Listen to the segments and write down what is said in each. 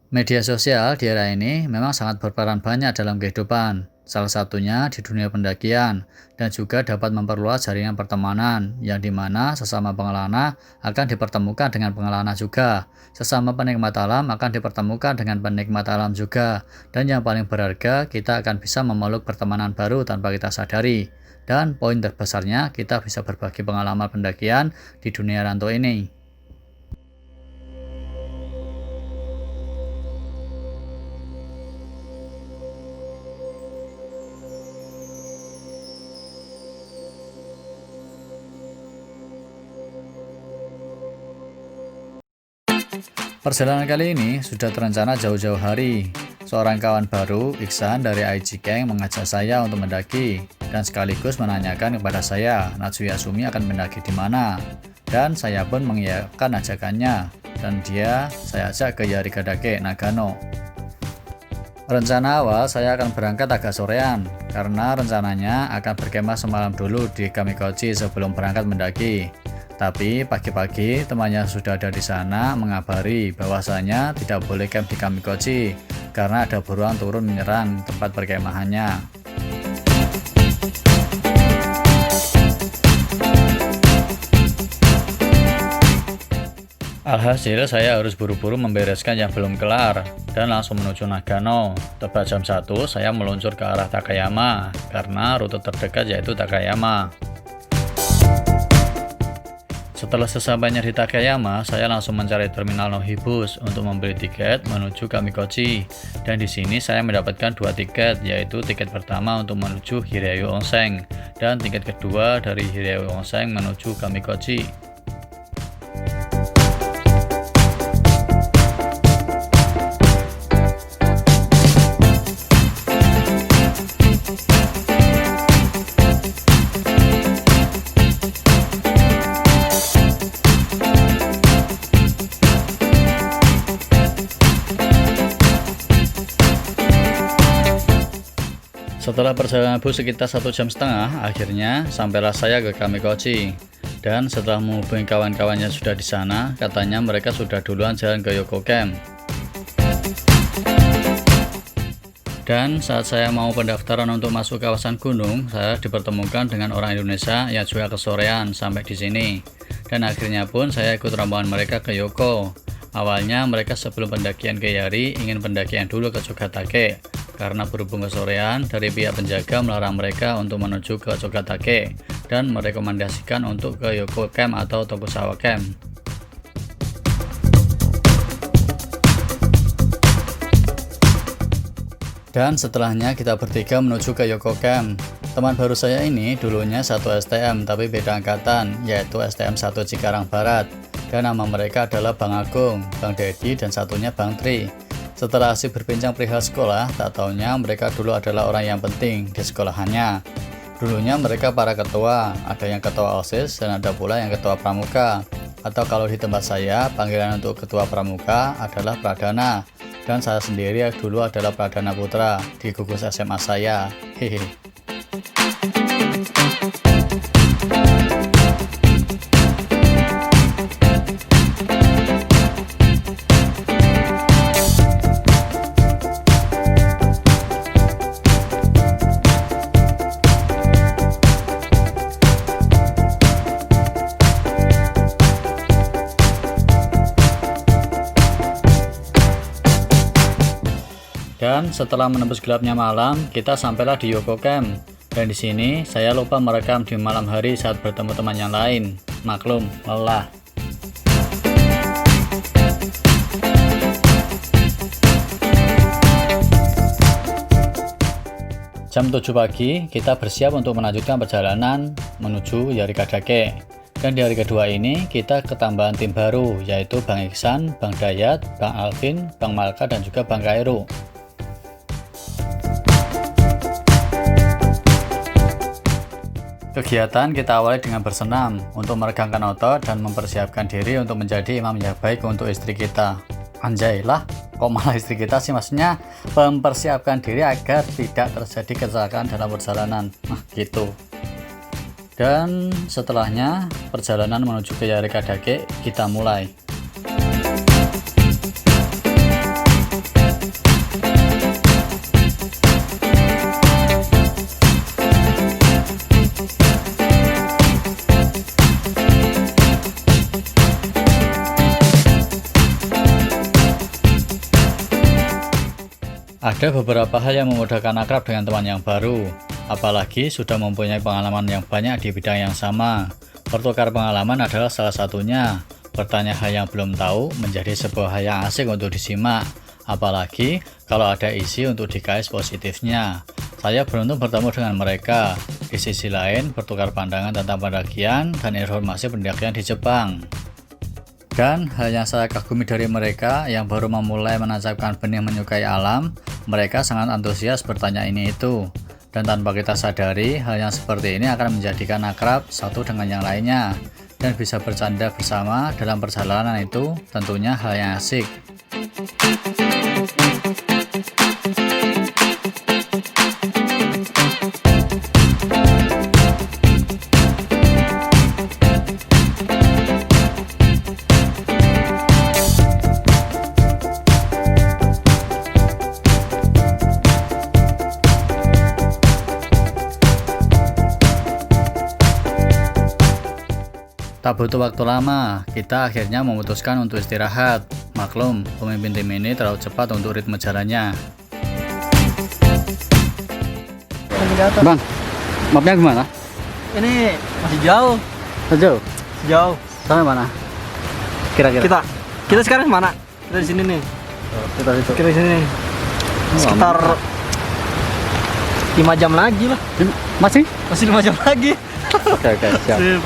Media sosial di era ini memang sangat berperan banyak dalam kehidupan, salah satunya di dunia pendakian, dan juga dapat memperluas jaringan pertemanan, yang dimana sesama pengelana akan dipertemukan dengan pengelana juga, sesama penikmat alam akan dipertemukan dengan penikmat alam juga, dan yang paling berharga, kita akan bisa memeluk pertemanan baru tanpa kita sadari. Dan poin terbesarnya, kita bisa berbagi pengalaman pendakian di dunia rantau ini. Perjalanan kali ini sudah terencana jauh-jauh hari. Seorang kawan baru, Iksan dari IG Gang, mengajak saya untuk mendaki dan sekaligus menanyakan kepada saya, Natsuya Sumi akan mendaki di mana. Dan saya pun mengiyakan ajakannya dan saya ajak ke Yarigadake, Nagano. Rencana awal saya akan berangkat agak sorean karena rencananya akan berkemah semalam dulu di Kamikochi sebelum berangkat mendaki. Tapi pagi-pagi temannya sudah ada di sana mengabari bahwasanya tidak boleh camp di Kamikochi karena ada buruan turun menyerang tempat perkemahannya. Alhasil saya harus buru-buru membereskan yang belum kelar dan langsung menuju Nagano. Tepat jam 1 saya meluncur ke arah Takayama karena rute terdekat yaitu Takayama. Setelah sesampainya di Takayama, saya langsung mencari terminal Nohibus untuk membeli tiket menuju Kamikochi. Dan di sini saya mendapatkan dua tiket, yaitu tiket pertama untuk menuju Hiraiyu Onsen dan tiket kedua dari Hiraiyu Onsen menuju Kamikochi. Setelah perjalanan bus sekitar 1,5 jam, akhirnya sampailah saya ke Kamikochi. Dan setelah menghubungi kawan-kawannya sudah di sana, katanya mereka sudah duluan jalan ke Yoko Camp. Dan saat saya mau pendaftaran untuk masuk kawasan gunung, saya dipertemukan dengan orang Indonesia yang juga kesorean sampai di sini. Dan akhirnya pun saya ikut rombongan mereka ke Yoko. Awalnya mereka sebelum pendakian ke Yari ingin pendakian dulu ke Tsugatake. Karena berhubung kesorean, dari pihak penjaga melarang mereka untuk menuju ke Tsugatake dan merekomendasikan untuk ke Yoko Camp atau Tokusawa Camp. Dan setelahnya kita bertiga menuju ke Yoko Camp. Teman baru saya ini dulunya satu STM tapi beda angkatan, yaitu STM 1 Cikarang Barat. Dan nama mereka adalah Bang Agung, Bang Dedi, dan satunya Bang Tri. Setelah asik berbincang perihal sekolah, tak taunya mereka dulu adalah orang yang penting di sekolahannya. Dulunya mereka para ketua, ada yang ketua OSIS dan ada pula yang ketua pramuka. Atau kalau di tempat saya, panggilan untuk ketua pramuka adalah Pradana. Dan saya sendiri dulu adalah Pradana Putra di gugus SMA saya. Hehe. Dan setelah menembus gelapnya malam, kita sampailah di Yoko Camp. Dan di sini saya lupa merekam di malam hari saat bertemu teman yang lain. Maklum, lelah. Jam 7 pagi, kita bersiap untuk melanjutkan perjalanan menuju Yarigadake. Dan di hari kedua ini, kita ketambahan tim baru, yaitu Bang Iksan, Bang Dayat, Bang Alvin, Bang Malka, dan juga Bang Kairu. Kegiatan kita awali dengan bersenam untuk meregangkan otot dan mempersiapkan diri untuk menjadi imam yang baik untuk istri kita. Anjay lah, kok malah istri kita sih, maksudnya mempersiapkan diri agar tidak terjadi kecelakaan dalam perjalanan. Nah gitu. Dan setelahnya perjalanan menuju ke Yarigadake kita mulai. Ada beberapa hal yang memudahkan akrab dengan teman yang baru, apalagi sudah mempunyai pengalaman yang banyak di bidang yang sama. Bertukar pengalaman adalah salah satunya. Bertanya hal yang belum tahu menjadi sebuah hal yang asik untuk disimak, apalagi kalau ada isi untuk dikais positifnya. Saya beruntung bertemu dengan mereka. Di sisi lain, bertukar pandangan tentang pendakian dan informasi pendakian di Jepang. Dan hal yang saya kagumi dari mereka yang baru memulai menancapkan benih menyukai alam, mereka sangat antusias bertanya ini itu. Dan tanpa kita sadari, hal yang seperti ini akan menjadikan akrab satu dengan yang lainnya. Dan bisa bercanda bersama dalam perjalanan itu tentunya hal yang asik. Tak butuh waktu lama, kita akhirnya memutuskan untuk istirahat. Maklum, pemimpin tim ini terlalu cepat untuk ritme jalannya. Bang, mapnya gimana? Ini masih jauh. Sejauh? Jauh. Sampai mana? Kira-kira? Kita sekarang mana? Kita di sini nih. Kita situ. Kita di sini nih. Sekitar 5 jam lagi lah. Masih? Masih 5 jam lagi. Oke, siap. Sip.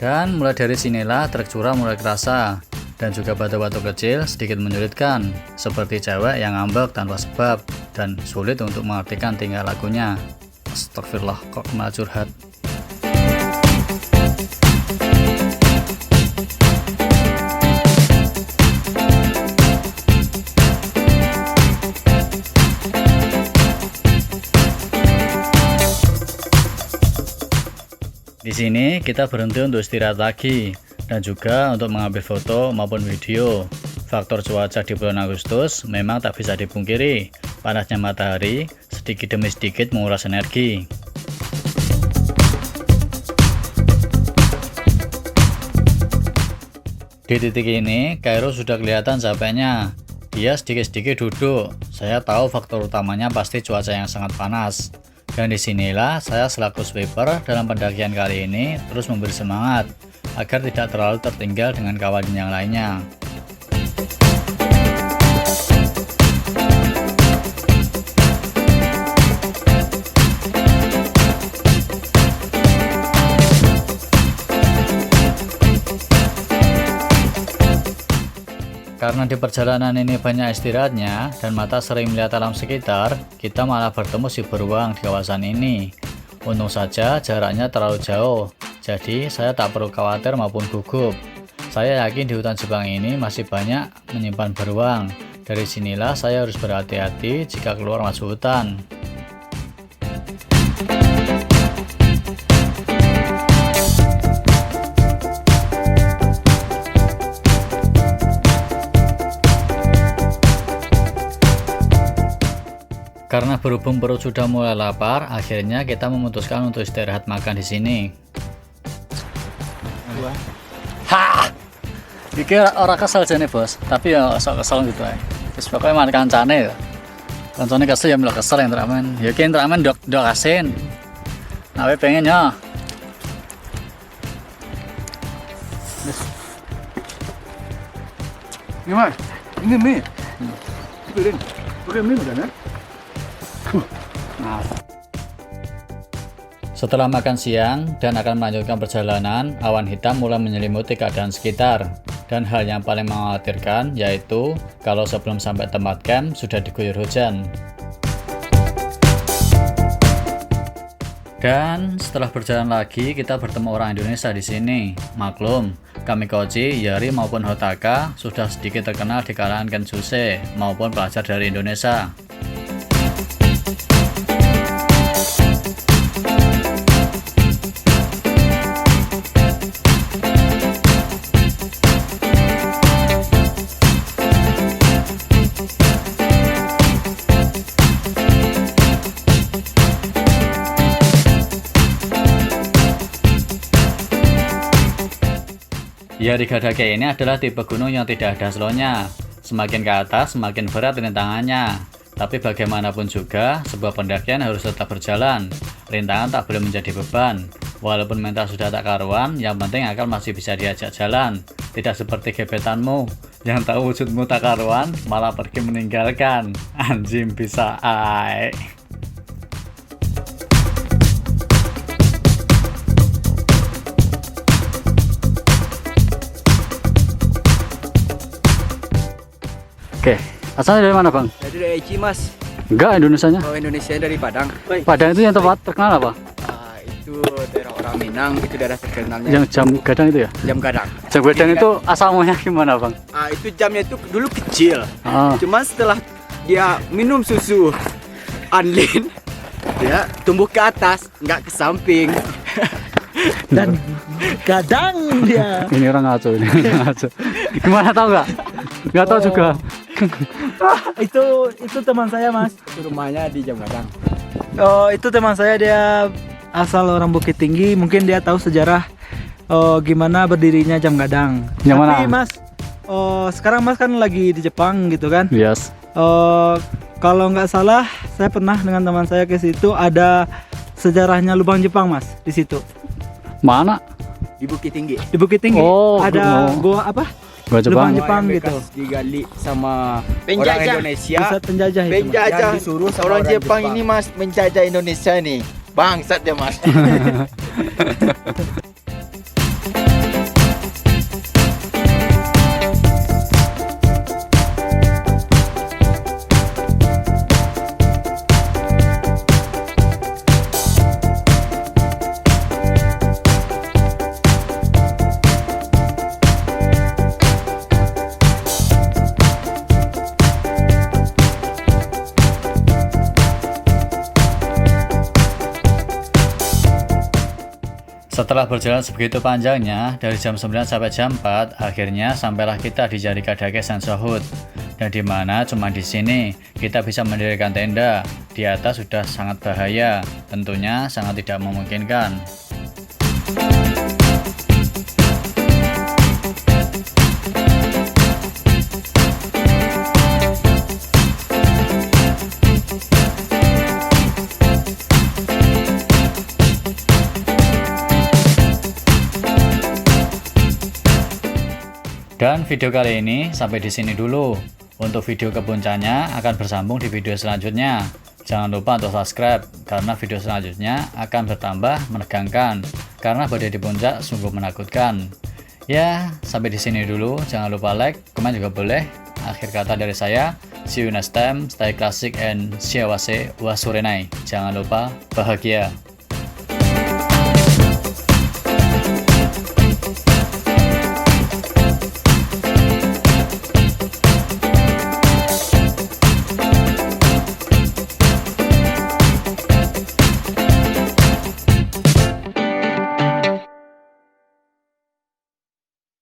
Dan mulai dari sinilah trek curam mulai kerasa, dan juga batu-batu kecil sedikit menyulitkan, seperti cewek yang ngambek tanpa sebab, dan sulit untuk mengartikan tingkah lakunya. Astagfirullah, kok malah curhat. Di sini kita berhenti untuk istirahat lagi dan juga untuk mengambil foto maupun video. Faktor cuaca di bulan Agustus memang tak bisa dipungkiri. Panasnya matahari sedikit demi sedikit menguras energi. Di titik ini, Kairo sudah kelihatan capeknya. Dia sedikit-sedikit duduk. Saya tahu faktor utamanya pasti cuaca yang sangat panas. Dan disinilah saya selaku sweeper dalam pendakian kali ini terus memberi semangat agar tidak terlalu tertinggal dengan kawan yang lainnya. Karena di perjalanan ini banyak istirahatnya dan mata sering melihat alam sekitar, kita malah bertemu si beruang di kawasan ini. Untung saja jaraknya terlalu jauh, jadi saya tak perlu khawatir maupun gugup. Saya yakin di hutan Jepang ini masih banyak menyimpan beruang. Dari sinilah saya harus berhati-hati jika keluar masuk hutan. Karena berhubung perut sudah mulai lapar, akhirnya kita memutuskan untuk istirahat makan di sini. Ha! Iki ora kesel jane, Bos. Tapi ya sok kesel gitu ae. Wis pokoke man kancane ya. Kancane kesel ya melo kesel yang teramen. Ya ki teramen dok asin. Nah, we pengen ya. Gimana? Ini mie. Piring. Piring mie udah, kan? Setelah makan siang dan akan melanjutkan perjalanan, awan hitam mulai menyelimuti keadaan sekitar. Dan hal yang paling mengkhawatirkan yaitu kalau sebelum sampai tempat camp sudah diguyur hujan. Dan setelah berjalan lagi, kita bertemu orang Indonesia di sini. Maklum, Kamikochi, Yari maupun Hotaka sudah sedikit terkenal di kalangan Kenshuse maupun pelajar dari Indonesia. Yarigadake ini adalah tipe gunung yang tidak ada slownya. Semakin ke atas, semakin berat rintangannya. Tapi bagaimanapun juga, sebuah pendakian harus tetap berjalan. Rintangan tak boleh menjadi beban. Walaupun mental sudah tak karuan, yang penting akal masih bisa diajak jalan. Tidak seperti gebetanmu, yang tahu wujudmu tak karuan, malah pergi meninggalkan. Anjing bisa ai. Oke, asalnya dari mana bang? Jadi dari Eci mas. Enggak, Indonesianya. Oh Indonesia dari Padang. Padang itu yang tempat terkenal apa? Itu daerah orang Minang, itu daerah terkenalnya. Yang jam gadang itu ya? Jam Gadang. Jam gadang itu asal mulanya gimana bang? Itu jamnya itu dulu kecil. Ah. Cuma setelah dia minum susu Anlin, dia tumbuh ke atas, nggak ke samping. Dan kadang dia Ini orang ngaco ini. Ngaco. Gimana tahu nggak? Nggak tahu juga. itu teman saya mas. Rumahnya di Jam Gadang. Oh itu teman saya, dia asal orang Bukit Tinggi, mungkin dia tahu sejarah gimana berdirinya Jam Gadang. Yang Tapi mana? mas, sekarang mas kan lagi di Jepang gitu kan? Yes. Kalau nggak salah, saya pernah dengan teman saya ke situ, ada sejarahnya lubang Jepang mas di situ. Mana? Di Bukit Tinggi. Di Bukit Tinggi Oh, ada oh. gua apa? Gua Jepang. Lubang Jepang Yang gitu. bekas digali sama Penjajah. orang Indonesia. Pusat penjajah itu. Mas. Penjajah Yang disuruh sama orang orang Jepang Jepang. ini mas menjajah Indonesia nih. Bangsat dia mas. Setelah berjalan sebegitu panjangnya, dari jam 9 sampai jam 4, akhirnya sampailah kita di Yarigadake Sensohut. Dan di mana cuma di sini kita bisa mendirikan tenda. Di atas sudah sangat bahaya, tentunya sangat tidak memungkinkan. Dan video kali ini sampai di sini dulu. Untuk video ke puncaknya akan bersambung di video selanjutnya. Jangan lupa untuk subscribe karena video selanjutnya akan bertambah menegangkan karena badai di puncak sungguh menakutkan. Ya, sampai di sini dulu. Jangan lupa like, komen juga boleh. Akhir kata dari saya, see you next time, stay classic and shiawase wa surenai. Jangan lupa bahagia.